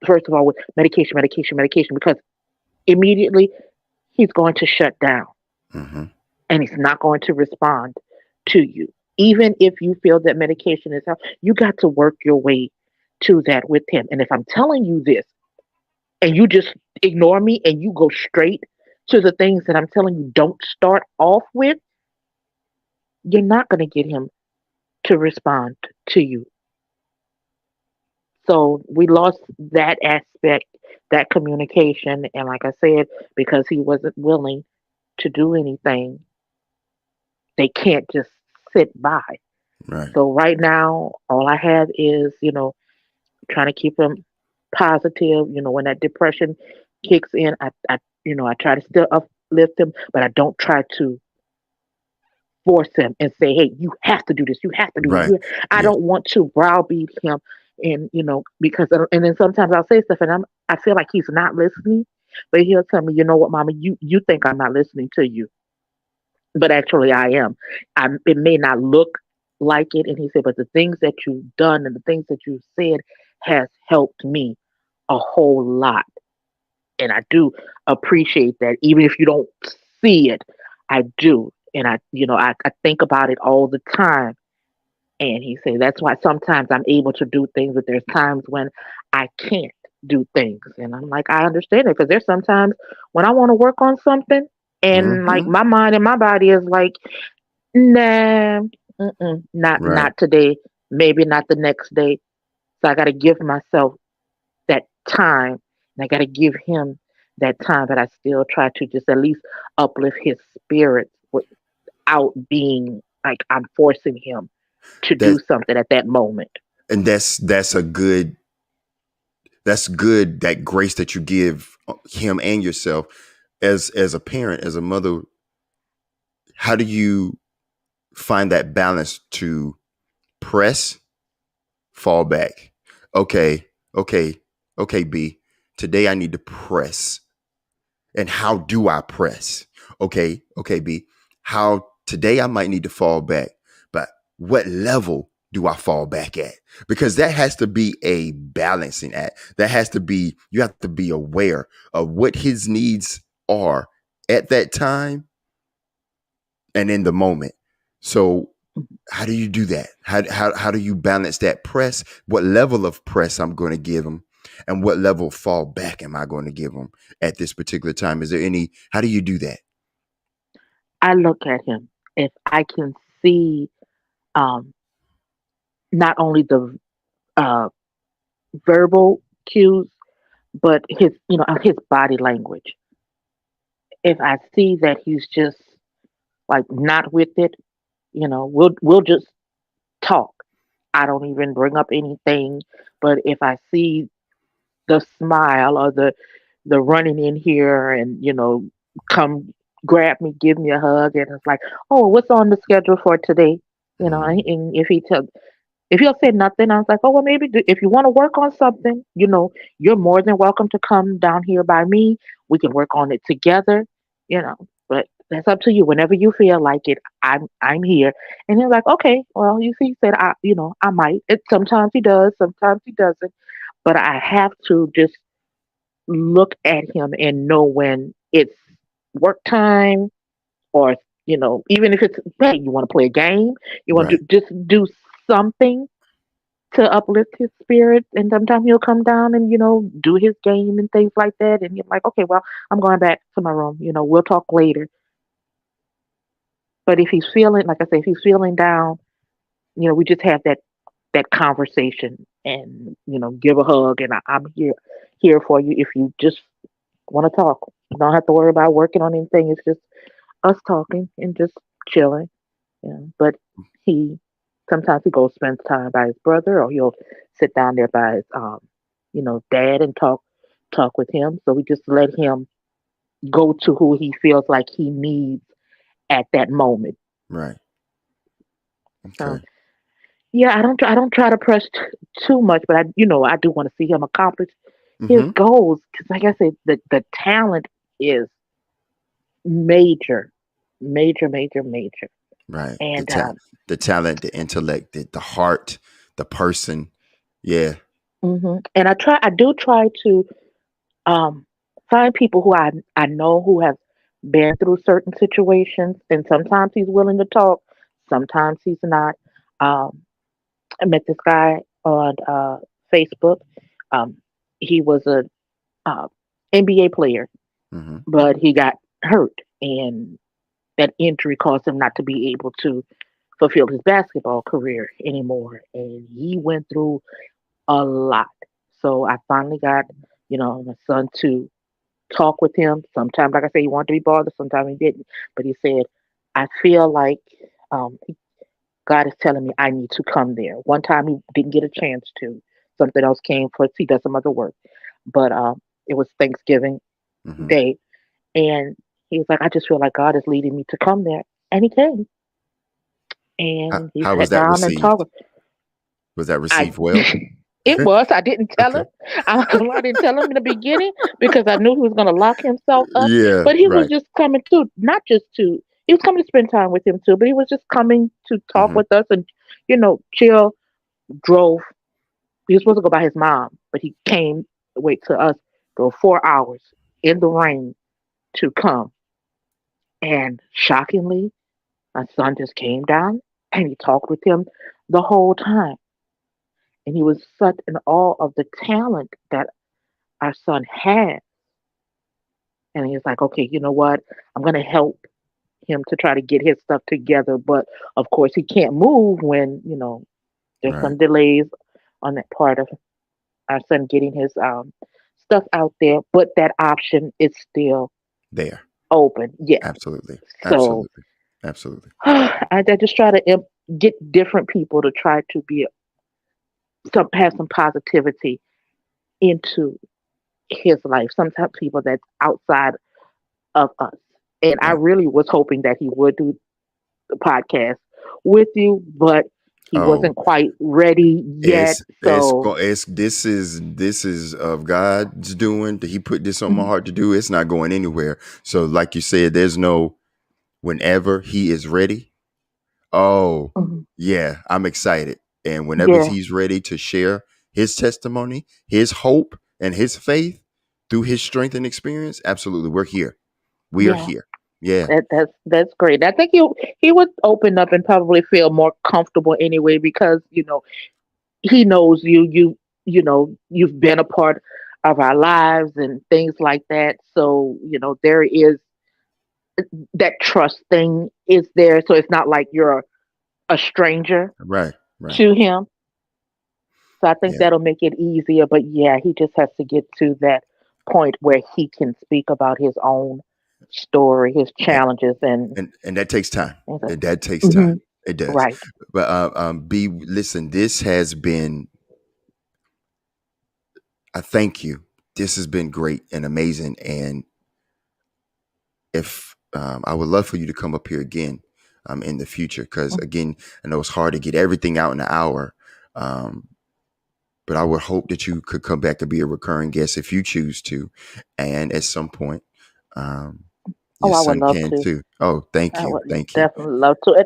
first of all, with medication, medication, medication, because immediately he's going to shut down Mm-hmm. and he's not going to respond to you. Even if you feel that medication is help, you got to work your way to that with him. And if I'm telling you this and you just ignore me and you go straight to the things that I'm telling you don't start off with, you're not going to get him to respond to you. So we lost that aspect, that communication. And like I said, because he wasn't willing to do anything, they can't just sit by. Right. So right now, all I have is, trying to keep him positive. When that depression kicks in, I try to still uplift him, but I don't try to force him and say, "Hey, you have to do this. You have to do this." Right. I Yeah. don't want to browbeat him, and because and then sometimes I'll say stuff, and I feel like he's not listening, but he'll tell me, "You know what, Mama? You think I'm not listening to you, but actually I am. It may not look like it." And he said, "But the things that you've done and the things that you've said has helped me a whole lot." And I do appreciate that, even if you don't see it, I do. And I think about it all the time. And he said, that's why sometimes I'm able to do things, but there's times when I can't do things. And I'm like, I understand it because there's sometimes when I want to work on something and like Mm-hmm. my mind and my body is like, nah, not Right. today, maybe not the next day. So I got to give myself that time, and I got to give him that time. But I still try to just at least uplift his spirits without being like I'm forcing him to do That something at that moment. and that's a good that's good, that grace that you give him and yourself as a parent, as a mother. How do you find that balance to press, fall back? Okay, okay, okay, B. Today I need to press. And how do I press? Okay, okay, B. How today I might need to fall back, but what level do I fall back at? Because that has to be a balancing act. That has to be, you have to be aware of what his needs are at that time and in the moment. So how do you do that? How do you balance that press? What level of press I'm going to give him, and what level fall back am I going to give him at this particular time? Is there any? How do you do that? I look at him. If I can see um, not only the uh, verbal cues, but his body language. If I see that he's just like not with it, we'll just talk. I don't even bring up anything. But if I see the smile or the running in here and come grab me, give me a hug, and it's like, oh, what's on the schedule for today? Mm, And if he'll say nothing, I was like, oh well, maybe if you want to work on something, you're more than welcome to come down here by me. We can work on it together, But that's up to you. Whenever you feel like it, I'm here. And he's like, okay, well, you see, he said I might. Sometimes he does, sometimes he doesn't. But I have to just look at him and know when it's work time or even if it's, hey, you want to play a game, you want to right. just do something to uplift his spirit. And sometimes he'll come down and do his game and things like that. And you're like, okay, well, I'm going back to my room. We'll talk later. But if he's feeling, like I say, if he's feeling down, we just have that conversation and give a hug. And I'm here for you if you just want to talk. You don't have to worry about working on anything. It's just us talking and just chilling. But he sometimes he goes spends time by his brother, or he'll sit down there by his dad and talk talk with him. So we just let him go to who he feels like he needs at that moment. Right. So Okay. yeah, I don't try to press too much, but I do want to see him accomplish his Mm-hmm. goals because, like I said, the talent is major, major, major, major. Right. And The talent, the intellect, the heart, the person. Yeah. and I do try to um, find people who I know who have been through certain situations, and sometimes he's willing to talk, sometimes he's not. Um, I met this guy on Facebook. Um, he was a uh, NBA player, Mm-hmm. but he got hurt, and that injury caused him not to be able to fulfill his basketball career anymore. And he went through a lot. So I finally got, my son to talk with him. Sometimes, like I said, he wanted to be bothered. Sometimes he didn't. But he said, I feel like um, God is telling me I need to come there. One time he didn't get a chance to. Something else came for he does some other work. But it was Thanksgiving Mm-hmm. Day. And he was like, I just feel like God is leading me to come there. And he came. And he How was sat that down and received? talked. Was that I received well? It was. I didn't tell him. Okay. I didn't tell him in the beginning because I knew he was going to lock himself up. Yeah. But he was Right. just coming to, not just to, he was coming to spend time with him too, but he was just coming to talk Mm-hmm. with us and, chill, drove. He was supposed to go by his mom, but he came, wait to us, drove 4 hours in the rain to come. And shockingly, my son just came down and he talked with him the whole time. And he was such in awe of the talent that our son had. And he was like, okay, you know what? I'm going to help him to try to get his stuff together. But of course, he can't move when, there's Right. some delays on that part of our son getting his stuff out there. But that option is still There. open. Yes. Absolutely. So Absolutely. Absolutely. I just try to get different people to try to be have some positivity into his life. Sometimes people that's outside of us. And I Right. really was hoping that he would do the podcast with you, but he Oh, wasn't quite ready yet. So, it's this is of God's doing. He put this on my mhm, heart to do. It's not going anywhere. So, like you said, there's no whenever he is ready. Oh, mhm, yeah, I'm excited. And whenever yeah, he's ready to share his testimony, his hope, and his faith through his strength and experience, absolutely, we're here. We are yeah, here. Yeah. that's great. I think he would open up and probably feel more comfortable anyway because he knows you. You've been a part of our lives and things like that. So there is that trust thing is there. So it's not like you're a stranger Right. Right. to him. So I think Yeah. that'll make it easier. But yeah, he just has to get to that point where he can speak about his own story, his challenges, and And that takes time. things like That takes that. time. It does. Right. But B, listen. This has been. I thank you. This has been great and amazing. And if I would love for you to come up here again in the future, because Mhm. again, I know it's hard to get everything out in an hour. Um, but I would hope that you could come back and be a recurring guest if you choose to, and at some point, um, Oh, your I would son love can to. too. Oh, thank I you, would thank you. definitely love to.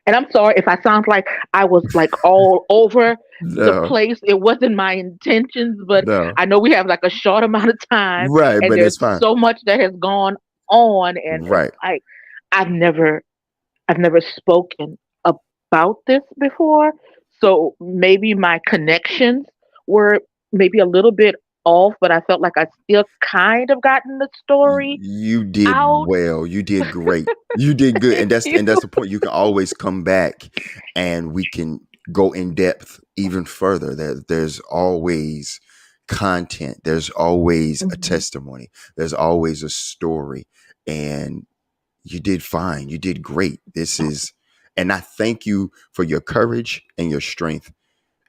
And I'm sorry if I sound like I was like all over the No, place. It wasn't my intentions, but no. I know we have like a short amount of time Right, and but there's it's fine. so much that has gone on and it's Right. like I've never I've never spoken about this before. So maybe my connections were maybe a little bit off, but I felt like I still kind of gotten the story You did out. well. You did great. You did good. And that's the point. You can always come back and we can go in depth even further. There's always content. There's always a Mhm, testimony. There's always a story. And you did fine. You did great. This is and I thank you for your courage and your strength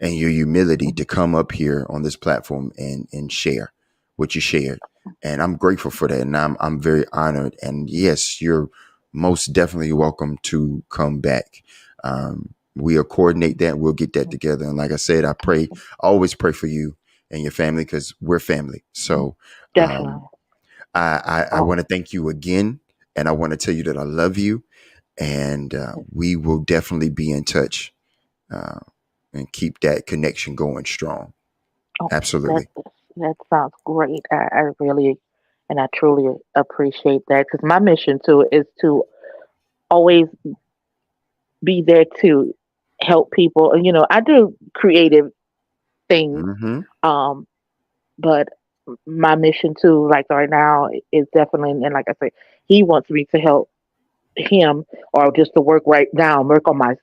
and your humility mhm. to come up here on this platform and share. what you shared, and I'm grateful for that, and I'm very honored. And yes, you're most definitely welcome to come back. We'll coordinate that. We'll get that together. And like I said, I always pray for you and your family because we're family. So um, Definitely. I Oh, want to thank you again, and I want to tell you that I love you, and we will definitely be in touch uh, and keep that connection going strong. okay. Absolutely. That sounds great. I really and I truly appreciate that because my mission too is to always be there to help people. You know, I do creative things, Hmm. um, but my mission too, like right now, is definitely, and like I say, he wants me to help him or just to work right now, work on my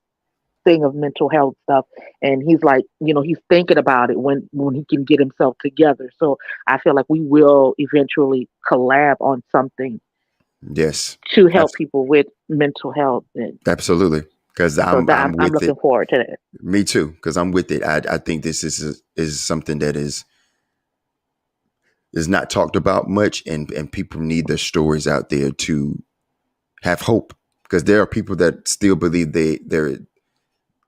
thing of mental health stuff. And he's like, you know, he's thinking about it when he can get himself together. So I feel like we will eventually collab on something Yes. to help Abs- people with mental health. And Absolutely. Because so that I'm I'm with it. looking forward to that. Me too. Because I'm with it. I think this is something that is not talked about much, and people need their stories out there to have hope. Because there are people that still believe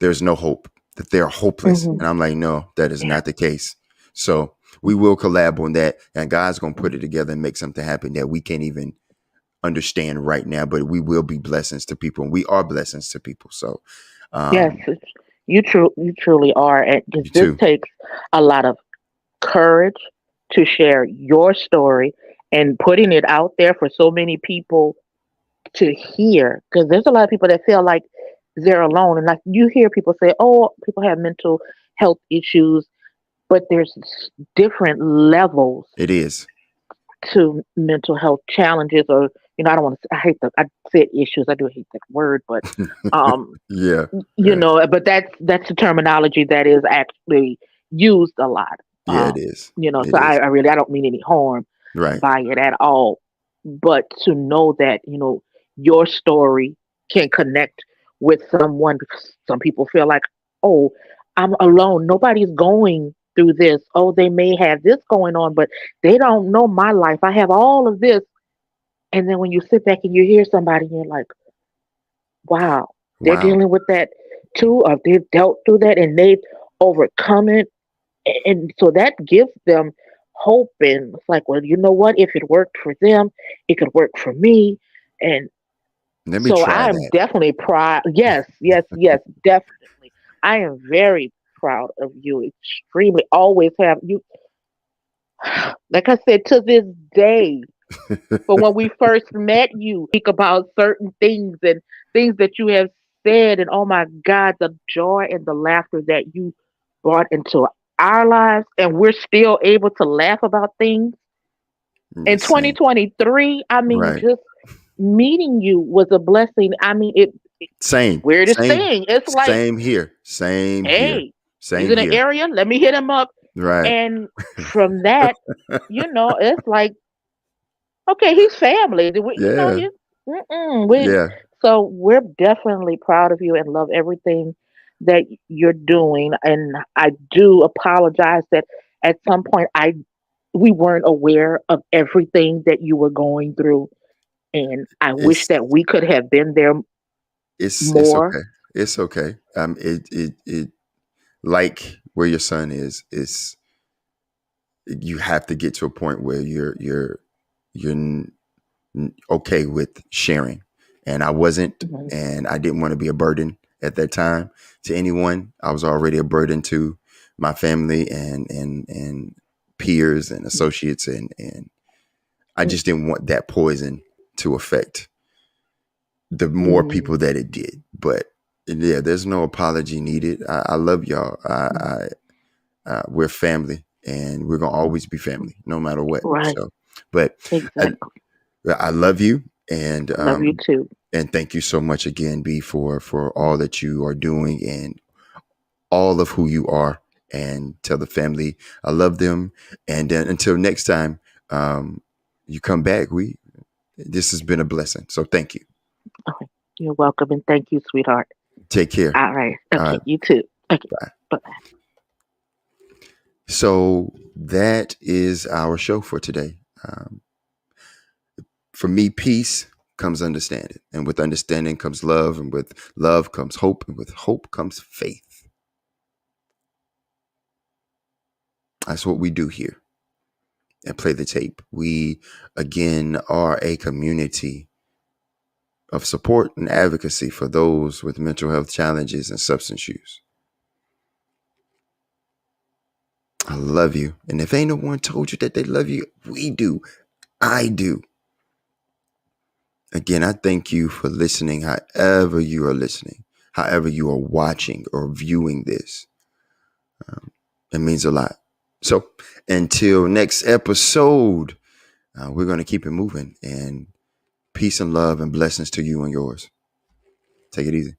there's no hope, that they're hopeless. Hmm. And I'm like, no, that is Yeah. not the case. So we will collab on that, and God's gonna put it together and make something happen that we can't even understand right now, but we will be blessings to people, and we are blessings to people. So Yes, um you truly are, and because you this too. takes a lot of courage to share your story and putting it out there for so many people to hear. Because there's a lot of people that feel like they're alone, and like you hear people say, "Oh, people have mental health issues," but there's different levels It is. to mental health challenges, or you know, I don't want to. I hate the. I said issues. I do hate that word, but um, Yeah. you Yeah. know, but that's the terminology that is actually used a lot. Yeah, it is. You know, It so is. I really I don't mean any harm Right. by it at all, but to know that you know your story can connect with someone. Because some people feel like, oh, I'm alone. Nobody's going through this. Oh, they may have this going on, but they don't know my life. I have all of this, and then when you sit back and you hear somebody, you're like, wow, they're Wow. dealing with that too, or they've dealt through that and they've overcome it. And so that gives them hope. And it's like, well, you know what? If it worked for them, it could work for me. And Let me so try I'm that. definitely proud. Yes, yes, yes, definitely. I am very proud of you. Extremely. Always have you. Like I said, to this day, but when we first met you, speak about certain things and things that you have said, and oh my God, the joy and the laughter that you brought into our lives, and we're still able to laugh about things. The In same. 2023, I mean, Right. just meeting you was a blessing. I mean, Same. weirdest Same. thing. It's like, Same here. Same here. hey, he's Same in an here. area, let me hit him up. Right. And from that, you know, it's like, okay, he's family. You know, Yeah. we Yeah. so we're definitely proud of you and love everything that you're doing. And I do apologize that at some point I we weren't aware of everything that you were going through, and I wish It's that we could have been there it's more. okay. It's okay. It like where your son is you have to get to a point where you're okay with sharing. And I wasn't, Mhm. and I didn't want to be a burden at that time to anyone. I was already a burden to my family and peers and associates, and I just didn't want that poison to affect the more Mhm. people that it did. But yeah, there's no apology needed. I love y'all. We're family, and we're gonna always be family, no matter what. Right, So, but I, exactly. I love you, Love you too. and thank you so much again, B, for all that you are doing and all of who you are. And tell the family I love them. And then until next time, um, you come back. This has been a blessing. So thank you. Okay. You're welcome, and thank you, sweetheart. Take care. All right. All Okay, right. you too. Okay. Bye. Bye. So that is our show for today. For me, peace comes understanding, and with understanding comes love, and with love comes hope, and with hope comes faith. That's what we do here at Play the Tape. We, again, are a community of support and advocacy for those with mental health challenges and substance use. I love you. And if ain't no one told you that they love you, we do. I do. Again, I thank you for listening, however you are listening, however you are watching or viewing this. It means a lot. So until next episode, we're going to keep it moving, and peace and love and blessings to you and yours. Take it easy.